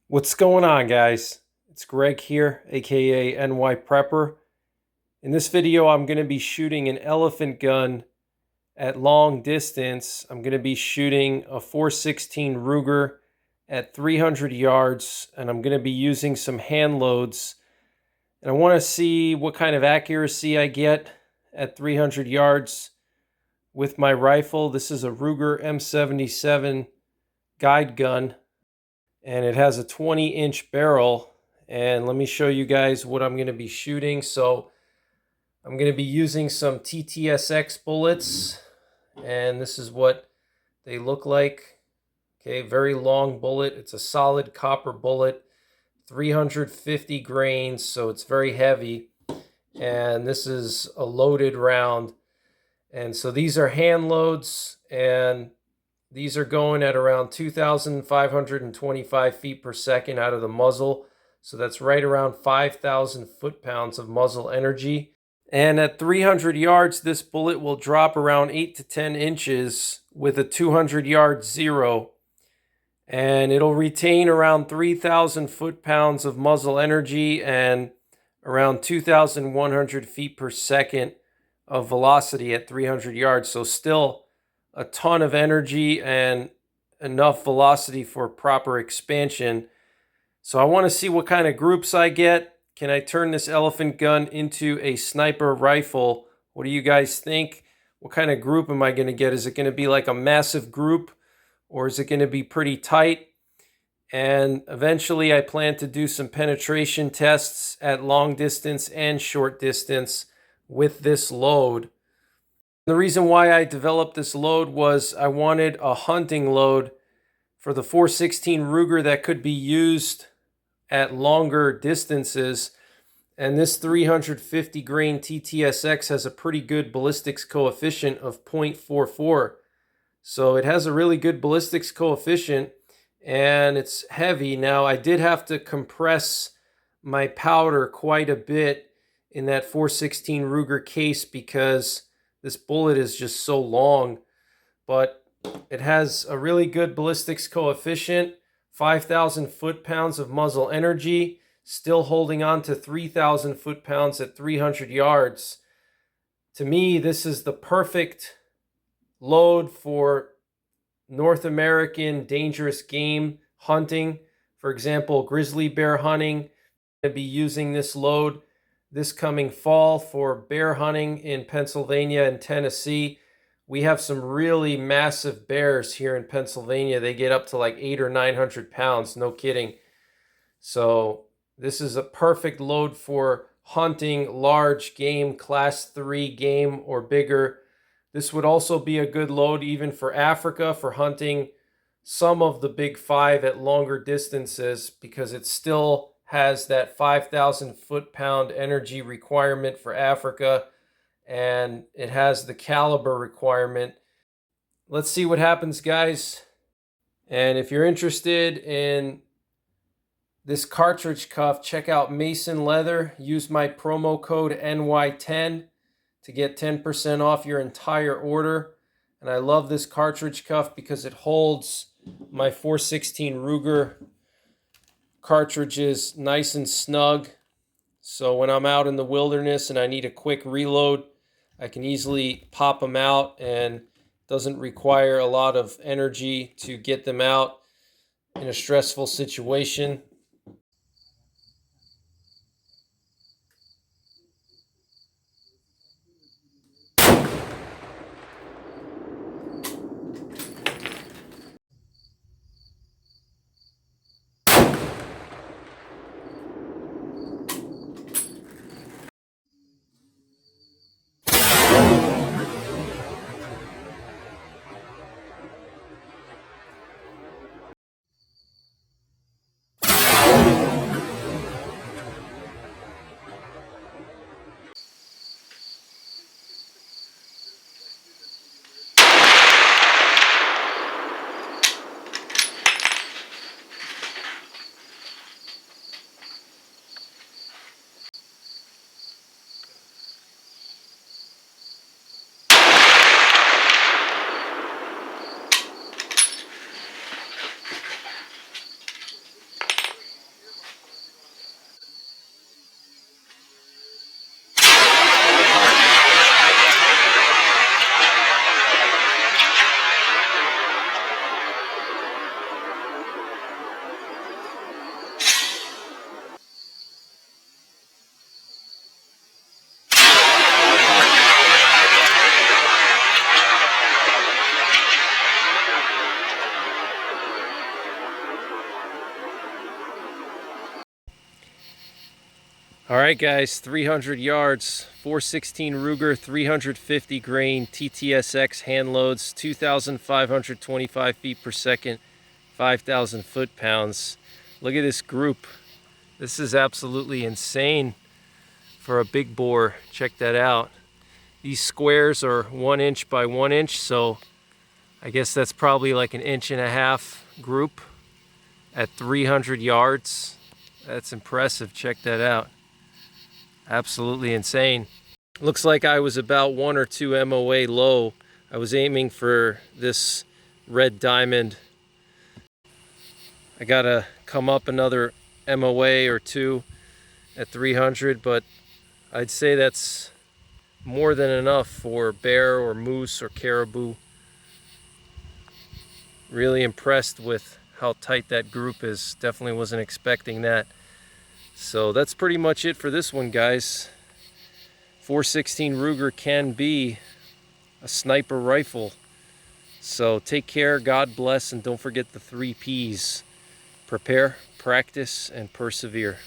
What's going on, guys? It's Greg here, aka NYPrepper. In this video, I'm going to be shooting an elephant gun at long distance. I'm going to be shooting a 416 Ruger at 300 yards, and I'm going to be using some hand loads. And I want to see what kind of accuracy I get at 300 yards with my rifle. This is a Ruger M77 guide gun, and it has a 20-inch barrel. And let me show you guys what I'm going to be shooting. So I'm going to be using some TTSX bullets, and this is what they look like. Okay, very long bullet. It's a solid copper bullet, 350 grains, so it's very heavy. And this is a loaded round. And so these are hand loads, and these are going at around 2,525 feet per second out of the muzzle. So that's right around 5,000 foot-pounds of muzzle energy. And at 300 yards, this bullet will drop around 8 to 10 inches with a 200-yard zero. And it'll retain around 3,000 foot-pounds of muzzle energy and around 2,100 feet per second of velocity at 300 yards. So still a ton of energy and enough velocity for proper expansion. So I want to see what kind of groups I get. Can I turn this elephant gun into a sniper rifle? What do you guys think? What kind of group am I going to get? Is it going to be like a massive group, or is it going to be pretty tight? And eventually I plan to do some penetration tests at long distance and short distance with this load. The reason why I developed this load was I wanted a hunting load for the 416 Ruger that could be used at longer distances. And this 350 grain TTSX has a pretty good ballistics coefficient of 0.44. So it has a really good ballistics coefficient, and it's heavy. Now, I did have to compress my powder quite a bit in that 416 Ruger case because this bullet is just so long, but it has a really good ballistics coefficient, 5,000 foot-pounds of muzzle energy, still holding on to 3,000 foot-pounds at 300 yards. To me, this is the perfect load for North American dangerous game hunting. For example, grizzly bear hunting. I'm going to be using this load this coming fall for bear hunting in Pennsylvania and Tennessee. We have some really massive bears here in Pennsylvania. They get up to like 800 or 900 pounds, no kidding. So this is a perfect load for hunting large game, class 3 game or bigger. This would also be a good load even for Africa, for hunting some of the big five at longer distances, because it still has that 5,000 foot-pound energy requirement for Africa, and it has the caliber requirement. Let's see what happens, guys. And if you're interested in this cartridge cuff, check out Mason Leather. Use my promo code NY10 to get 10% off your entire order. And I love this cartridge cuff because it holds my 416 Ruger cartridges nice and snug. So when I'm out in the wilderness and I need a quick reload, I can easily pop them out, and it doesn't require a lot of energy to get them out in a stressful situation. All right, guys, 300 yards, 416 Ruger, 350 grain, TTSX Handloads, 2,525 feet per second, 5,000 foot-pounds. Look at this group. This is absolutely insane for a big bore. Check that out. These squares are 1 inch by 1 inch, so I guess that's probably like an 1.5 inch group at 300 yards. That's impressive. Check that out. Absolutely insane. Looks like I was about 1 or 2 MOA low. I was aiming for this red diamond. I gotta come up another MOA or 2 at 300, but I'd say that's more than enough for bear or moose or caribou. Really impressed with how tight that group is. Definitely wasn't expecting that. So that's pretty much it for this one, guys. 416 Ruger can be a sniper rifle. So take care, God bless, and don't forget the 3 P's. Prepare, practice, and persevere.